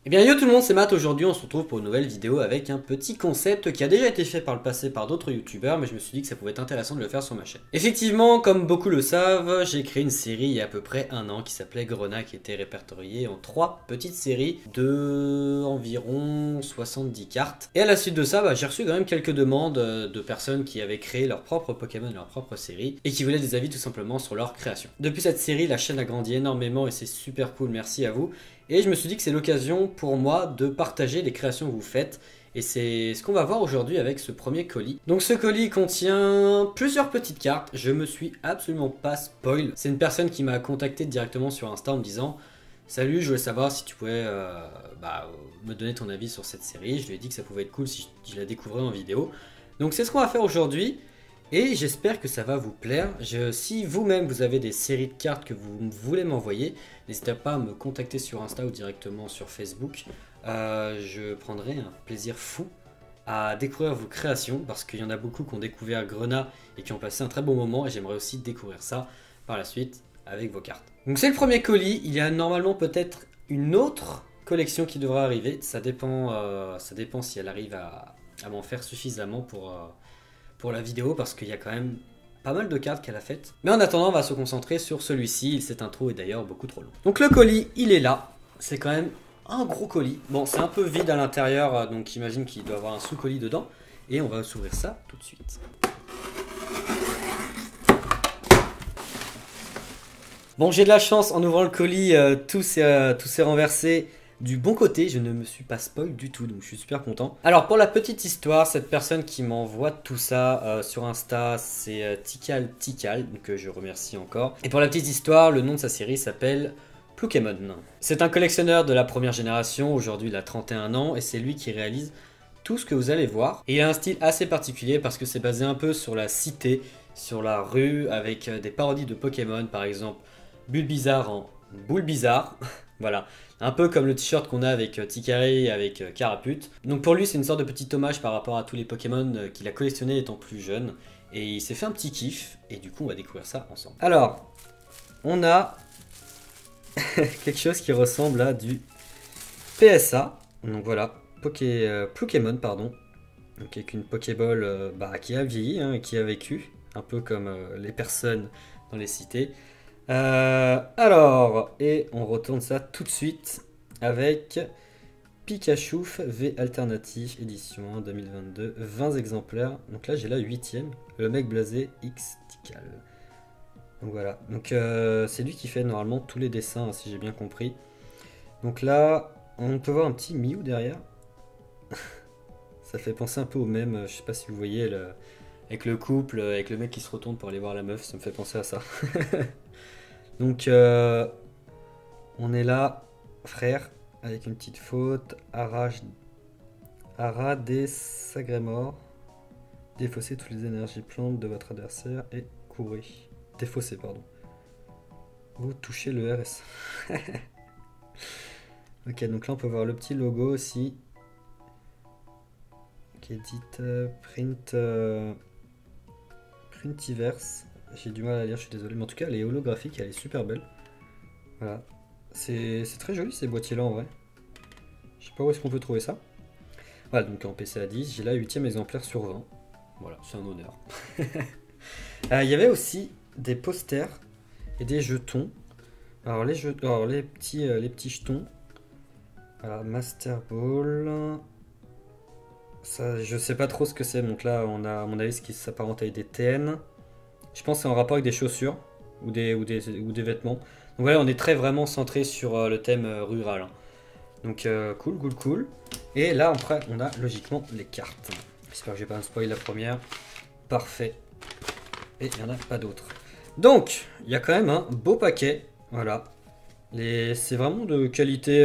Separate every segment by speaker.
Speaker 1: Eh bien yo tout le monde, c'est Matt. Aujourd'hui on se retrouve pour une nouvelle vidéo avec un petit concept qui a déjà été fait par le passé par d'autres youtubeurs, mais je me suis dit que ça pouvait être intéressant de le faire sur ma chaîne. Effectivement, comme beaucoup le savent, j'ai créé une série il y a à peu près un an qui s'appelait Grenat, qui était répertoriée en 3 petites séries de environ 70 cartes. Et à la suite de ça, j'ai reçu quand même quelques demandes de personnes qui avaient créé leur propre Pokémon, leur propre série, et qui voulaient des avis tout simplement sur leur création. Depuis cette série, la chaîne a grandi énormément et c'est super cool, merci à vous. Et je me suis dit que c'est l'occasion pour moi de partager les créations que vous faites. Et c'est ce qu'on va voir aujourd'hui avec ce premier colis. Donc ce colis contient plusieurs petites cartes. Je me suis absolument pas spoil. C'est une personne qui m'a contacté directement sur Insta en me disant: salut, je voulais savoir si tu pouvais me donner ton avis sur cette série. Je lui ai dit que ça pouvait être cool si je la découvrais en vidéo. Donc c'est ce qu'on va faire aujourd'hui. Et j'espère que ça va vous plaire. Si vous-même vous avez des séries de cartes que vous voulez m'envoyer, n'hésitez pas à me contacter sur Insta ou directement sur Facebook. Je prendrai un plaisir fou à découvrir vos créations parce qu'il y en a beaucoup qui ont découvert Grenat et qui ont passé un très bon moment, et j'aimerais aussi découvrir ça par la suite avec vos cartes. Donc c'est le premier colis. Il y a normalement peut-être une autre collection qui devra arriver. Ça dépend si elle arrive à m'en faire suffisamment pour la vidéo, parce qu'il y a quand même pas mal de cartes qu'elle a faites. Mais en attendant, on va se concentrer sur celui-ci. Cette intro est d'ailleurs beaucoup trop longue. Donc le colis, il est là. C'est quand même un gros colis. Bon, c'est un peu vide à l'intérieur, donc j'imagine qu'il doit avoir un sous-colis dedans. Et on va s'ouvrir ça tout de suite. Bon, j'ai de la chance, en ouvrant le colis, tout s'est renversé du bon côté. Je ne me suis pas spoil du tout, donc je suis super content. Alors pour la petite histoire, cette personne qui m'envoie tout ça sur Insta, c'est Tikal, donc je remercie encore. Et pour la petite histoire, le nom de sa série s'appelle Pokémon. C'est un collectionneur de la première génération. Aujourd'hui il a 31 ans et c'est lui qui réalise tout ce que vous allez voir. Et il a un style assez particulier parce que c'est basé un peu sur la cité, sur la rue, avec des parodies de Pokémon, par exemple Bulbizarre en Boule Bizarre. Voilà, un peu comme le t-shirt qu'on a avec Tikari et avec Carapult. Donc pour lui, c'est une sorte de petit hommage par rapport à tous les Pokémon qu'il a collectionnés étant plus jeune. Et il s'est fait un petit kiff, et du coup on va découvrir ça ensemble. Alors, on a quelque chose qui ressemble à du PSA. Donc voilà, Pokémon, pardon. Donc avec une Pokéball qui a vieilli, hein, et qui a vécu, un peu comme les personnes dans les cités. Alors, et on retourne ça tout de suite avec Pikachu V Alternative édition 1 2022, 20 exemplaires. Donc là j'ai la 8ème, le mec blasé X Tikal. Donc voilà, donc c'est lui qui fait normalement tous les dessins, hein, si j'ai bien compris. Donc là on peut voir un petit Mew derrière. Ça fait penser un peu au même, je sais pas si vous voyez, avec le couple, avec le mec qui se retourne pour aller voir la meuf, ça me fait penser à ça. Donc on est là, frère, avec une petite faute. Ara des Sagrémor. Défaussez toutes les énergies plantes de votre adversaire et courez. Défaussez, pardon. Vous touchez le RS. Ok, donc là on peut voir le petit logo aussi. Qui est dit Printiverse. J'ai du mal à lire, je suis désolé. Mais en tout cas, elle est holographique, elle est super belle. Voilà. C'est très joli ces boîtiers là en vrai. Je sais pas où est-ce qu'on peut trouver ça. Voilà, donc en PC à 10, j'ai là 8ème exemplaire sur 20. Voilà, c'est un honneur. Il y avait aussi des posters et des jetons. Alors les petits jetons. Voilà, Master Ball. Ça, je sais pas trop ce que c'est. Donc là, on a à mon avis ce qui s'apparente avec des TN. Je pense que c'est en rapport avec des chaussures ou des vêtements. Donc voilà, on est très vraiment centré sur le thème rural. Donc cool. Et là après, on a logiquement les cartes. J'espère que j'ai pas un spoil la première. Parfait. Et il n'y en a pas d'autres. Donc, il y a quand même un beau paquet. Voilà. C'est vraiment de qualité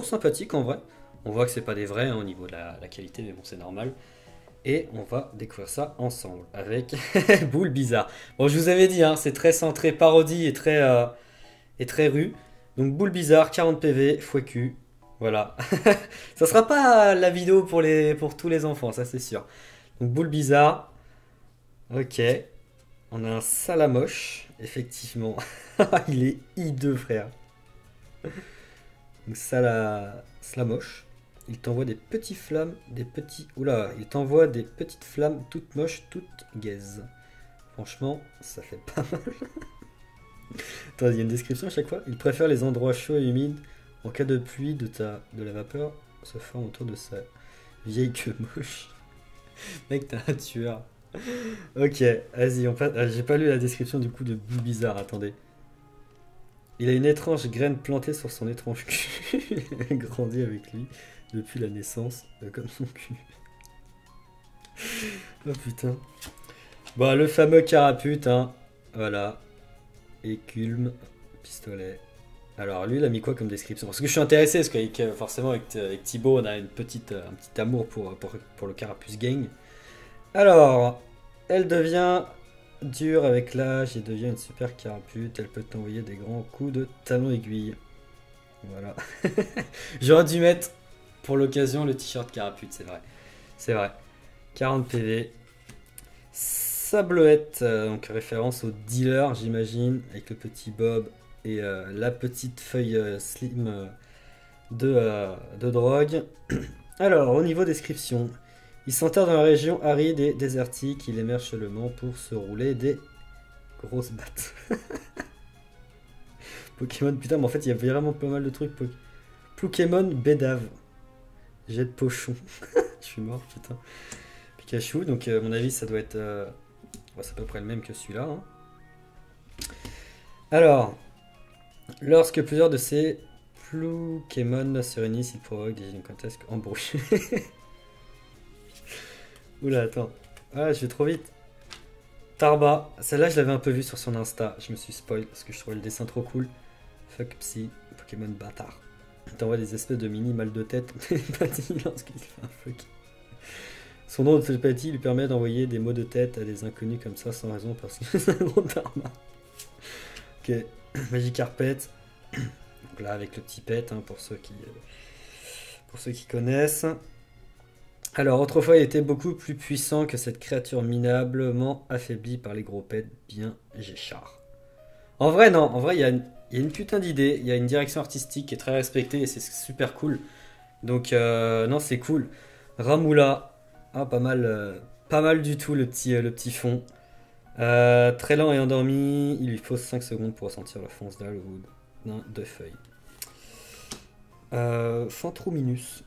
Speaker 1: sympathique en vrai. On voit que c'est pas des vrais, hein, au niveau de la qualité, mais bon, c'est normal. Et on va découvrir ça ensemble avec Boule Bizarre. Bon, je vous avais dit, hein, c'est très centré parodie et très rue. Donc Boule Bizarre, 40 PV, x-Q. Voilà. Ça sera pas la vidéo pour tous les enfants, ça c'est sûr. Donc Boule Bizarre. Ok. On a un Salamoche, effectivement. Il est hideux, frère. Donc ça la moche. Il t'envoie des petites flammes, Oula, il t'envoie des petites flammes toutes moches, toutes gaises. Franchement, ça fait pas mal. Attends, il y a une description à chaque fois. Il préfère les endroits chauds et humides. En cas de pluie, de la vapeur se forme autour de sa vieille queue moche. Mec, t'es un tueur. Ok, vas-y, on passe. J'ai pas lu la description du coup de bout bizarre, attendez. Il a une étrange graine plantée sur son étrange cul. Elle a grandi avec lui depuis la naissance, comme son cul. Oh putain. Bon, le fameux carapute, hein. Voilà. Éculme, pistolet. Alors, lui, il a mis quoi comme description? Parce que je suis intéressé, parce qu'avec forcément, avec Thibaut, on a un petit amour pour le Carapuce Gang. Alors, elle devient dure avec l'âge et devient une super carapute. Elle peut t'envoyer des grands coups de talon aiguille. Voilà. J'aurais dû mettre, pour l'occasion, le t-shirt carapute, c'est vrai. C'est vrai. 40 PV. Sableuette, donc référence au dealer, j'imagine, avec le petit bob et la petite feuille slim de drogue. Alors, au niveau description, il s'enterre dans la région aride et désertique. Il émerge seulement pour se rouler des grosses battes. Pokémon, putain, mais en fait, il y a vraiment pas mal de trucs. Pokémon Bédave. Jet de pochon. Je suis mort, putain. Pikachu, donc à mon avis, ça doit être... c'est à peu près le même que celui-là. Hein. Alors, lorsque plusieurs de ces Pokémon se réunissent, ils provoquent des gigantesques embrouilles. Oula, attends. Ah, je vais trop vite. Tarba. Celle-là, je l'avais un peu vue sur son Insta. Je me suis spoil parce que je trouvais le dessin trop cool. Fuck Psy, Pokémon bâtard. Il t'envoie des espèces de mini mal de tête. Lorsqu'il fait un fuck. Son nom de télépathie lui permet d'envoyer des mots de tête à des inconnus comme ça sans raison parce que c'est un gros Tarba. Ok, Magikarpet. Donc là avec le petit pet hein, pour ceux qui connaissent. Alors autrefois il était beaucoup plus puissant que cette créature minablement affaiblie par les gros pets bien Géchard. En vrai non, en vrai il y a une putain d'idée, il y a une direction artistique qui est très respectée et c'est super cool. Donc non c'est cool. Ramoula. Ah, pas mal du tout le petit fond. Très lent et endormi, il lui faut 5 secondes pour ressentir la fonce dalle ou d'un de feuilles. Fantrouminus.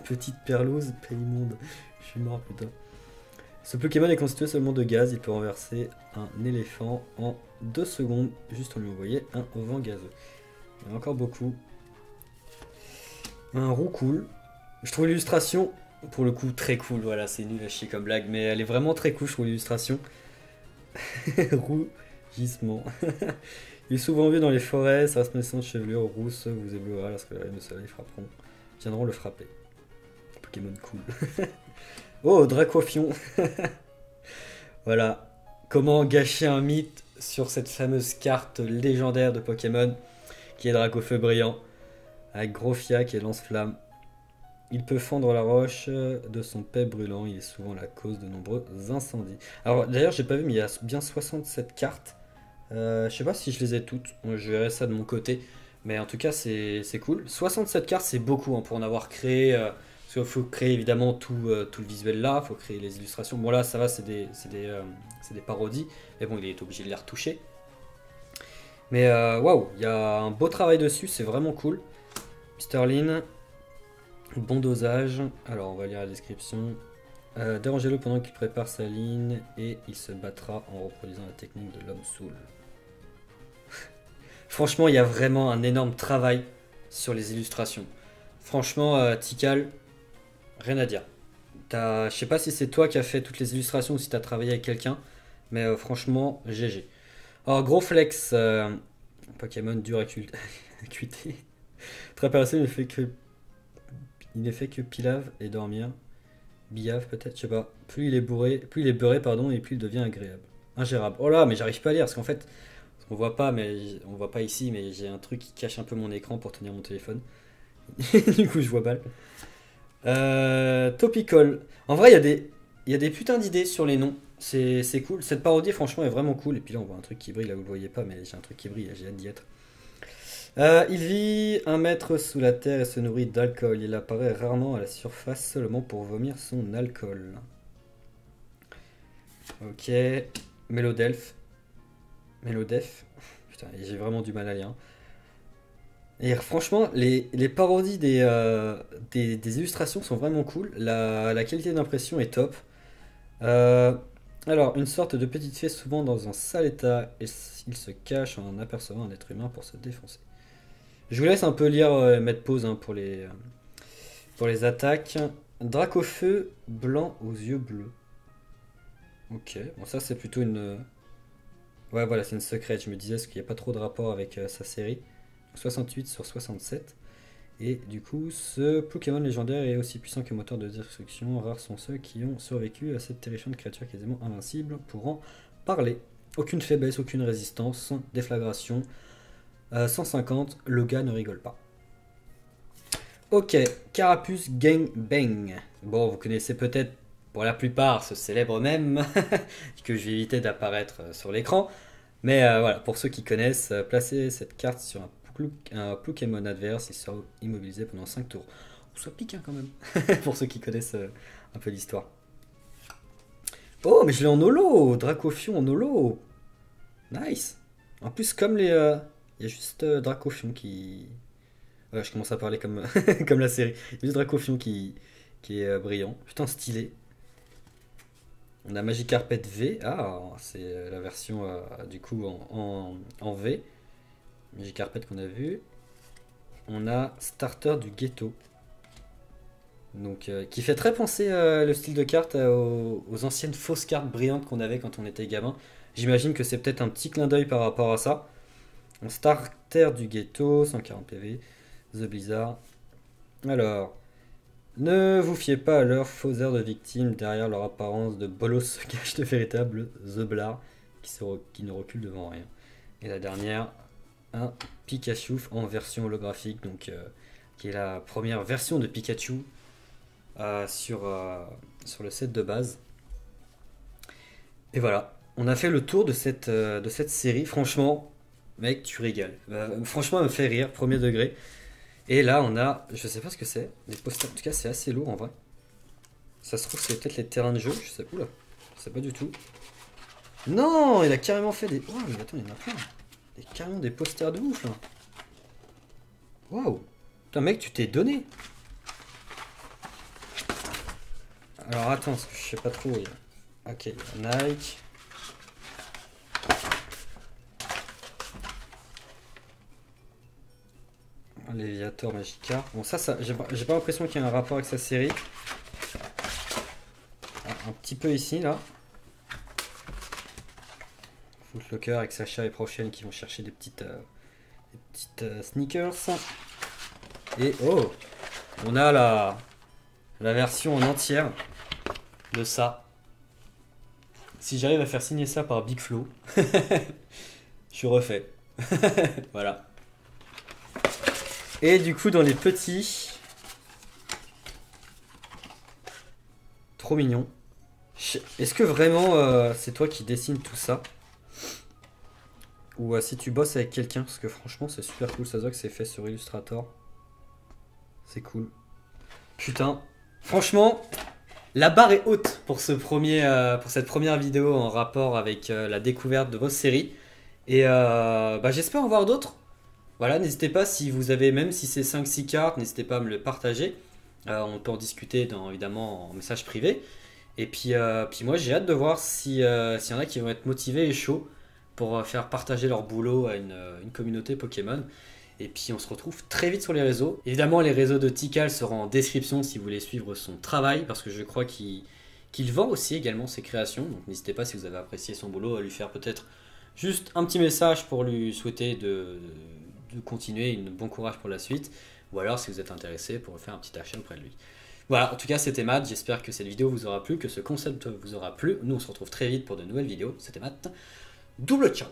Speaker 1: Petite perlouse, pays monde. Je suis mort putain. Ce Pokémon est constitué seulement de gaz, il peut renverser un éléphant en 2 secondes, juste en lui envoyer un vent gazeux. Il y en a encore beaucoup. Un roux cool. Je trouve l'illustration, pour le coup, très cool. Voilà, c'est nul à chier comme blague, mais elle est vraiment très cool, je trouve l'illustration. Rougissement. Il est souvent vu dans les forêts, sa resplandissante chevelure rousse vous éblouira lorsque les rayons de soleil viendront le frapper. Pokémon cool. Oh, Dracofion. Voilà. Comment gâcher un mythe sur cette fameuse carte légendaire de Pokémon qui est Dracofeu brillant. Avec Grofia et lance-flamme. Il peut fendre la roche de son paix brûlant. Il est souvent la cause de nombreux incendies. Alors d'ailleurs j'ai pas vu mais il y a bien 67 cartes. Je sais pas si je les ai toutes. Je verrai ça de mon côté. Mais en tout cas c'est cool. 67 cartes c'est beaucoup hein, pour en avoir créé. Parce qu'il faut créer évidemment tout le visuel là. Il faut créer les illustrations. Bon là ça va c'est des parodies. Mais bon il est obligé de les retoucher. Mais waouh, il y a un beau travail dessus. C'est vraiment cool. Sterling. Bon dosage. Alors on va lire la description. Dérangez-le pendant qu'il prépare sa ligne et il se battra en reproduisant la technique de l'homme soul. Franchement il y a vraiment un énorme travail sur les illustrations. Franchement Tikal, rien à dire. Je sais pas si c'est toi qui as fait toutes les illustrations ou si tu as travaillé avec quelqu'un. Mais franchement GG. Alors gros flex. Pokémon dur à cuiter. Très paresseux, il ne fait que pilave et dormir. Billave peut-être, je sais pas. Plus il est beurré pardon, et plus il devient ingérable. Oh là, mais j'arrive pas à lire parce qu'en fait, on voit pas ici, mais j'ai un truc qui cache un peu mon écran pour tenir mon téléphone. Du coup, je vois mal. Topical. En vrai, il y a des putains d'idées sur les noms. C'est cool. Cette parodie, franchement, est vraiment cool. Et puis là, on voit un truc qui brille là où vous le voyez pas, mais j'ai un truc qui brille, j'ai hâte d'y être. Il vit 1 mètre sous la terre et se nourrit d'alcool. Il apparaît rarement à la surface seulement pour vomir son alcool. Ok. Mélodelphe. Mélodef. Putain, j'ai vraiment du mal à lire. Et franchement, les parodies des illustrations sont vraiment cool. La qualité d'impression est top. Euh, alors, une sorte de petite fée souvent dans un sale état. Et il se cache en apercevant un être humain pour se défoncer. Je vous laisse un peu lire, mettre pause hein, pour les attaques. Dracofeu blanc aux yeux bleus. Ok, bon ça c'est plutôt une... Ouais voilà, c'est une secrète, je me disais, parce qu'il n'y a pas trop de rapport avec sa série. 68 sur 67. Et du coup, ce Pokémon légendaire est aussi puissant que moteur de destruction. Rares sont ceux qui ont survécu à cette terrifiante créature quasiment invincible pour en parler. Aucune faiblesse, aucune résistance, déflagration. 150, le gars ne rigole pas. Ok, Carapuce Gang Bang. Bon, vous connaissez peut-être pour la plupart ce célèbre mème que je vais éviter d'apparaître sur l'écran. Mais voilà, pour ceux qui connaissent, placez cette carte sur un Pokémon adverse, il sera immobilisé pendant 5 tours. Ça pique hein, quand même, pour ceux qui connaissent un peu l'histoire. Oh, mais je l'ai en holo, Dracofion en holo. Nice. En plus, comme les... il y a juste Dracofion qui... Ouais, je commence à parler comme, comme la série. Il y a juste Dracofion qui est brillant. Putain, stylé. On a Magikarp V. Ah, c'est la version du coup en V. Magikarp qu'on a vu. On a Starter du Ghetto. Donc, qui fait très penser le style de carte aux anciennes fausses cartes brillantes qu'on avait quand on était gamin. J'imagine que c'est peut-être un petit clin d'œil par rapport à ça. On Starter du Ghetto, 140 PV. The Blizzard. Alors, ne vous fiez pas à leurs faux airs de victimes. Derrière leur apparence de bolos se cache de véritables The Blard qui ne recule devant rien. Et la dernière, un Pikachu en version holographique, donc qui est la première version de Pikachu sur le set de base. Et voilà, on a fait le tour de cette série. Franchement, mec, tu régales. Franchement, elle me fait rire, premier degré. Et là, on a, je sais pas ce que c'est, des posters. En tout cas, c'est assez lourd en vrai. Ça se trouve, c'est peut-être les terrains de jeu. Je sais, oula, je sais pas du tout. Non, il a carrément fait des. Oh, mais attends, il y en a plein. Il y a carrément des posters de ouf là. Waouh. Putain, mec, tu t'es donné. Alors attends, parce que je sais pas trop. Ok, Nike. Léviator Magikarp. Bon, ça j'ai pas l'impression qu'il y a un rapport avec sa série. Un petit peu ici, là. Footlocker avec Sacha et Prochaine qui vont chercher des petites sneakers. Et oh, on a la version en entière de ça. Si j'arrive à faire signer ça par Big Flo, je suis refait. Voilà. Et du coup, dans les petits... Trop mignon. Est-ce que vraiment c'est toi qui dessines tout ça? Ou si tu bosses avec quelqu'un? Parce que franchement, c'est super cool. Ça se voit que c'est fait sur Illustrator. C'est cool. Putain. Franchement, la barre est haute pour cette première vidéo en rapport avec la découverte de vos séries. Et j'espère en voir d'autres. Voilà, n'hésitez pas si vous avez, même si c'est 5-6 cartes, n'hésitez pas à me le partager. On peut en discuter évidemment en message privé. Et puis moi j'ai hâte de voir s'il y en a qui vont être motivés et chauds pour faire partager leur boulot à une communauté Pokémon. Et puis on se retrouve très vite sur les réseaux. Évidemment les réseaux de Tikal seront en description si vous voulez suivre son travail, parce que je crois qu'il vend aussi également ses créations. Donc n'hésitez pas si vous avez apprécié son boulot à lui faire peut-être juste un petit message pour lui souhaiter de continuer, bon courage pour la suite, ou alors si vous êtes intéressé pour faire un petit achat auprès de lui. Voilà, en tout cas c'était Matt, j'espère que cette vidéo vous aura plu, que ce concept vous aura plu. Nous on se retrouve très vite pour de nouvelles vidéos, c'était Matt, double ciao.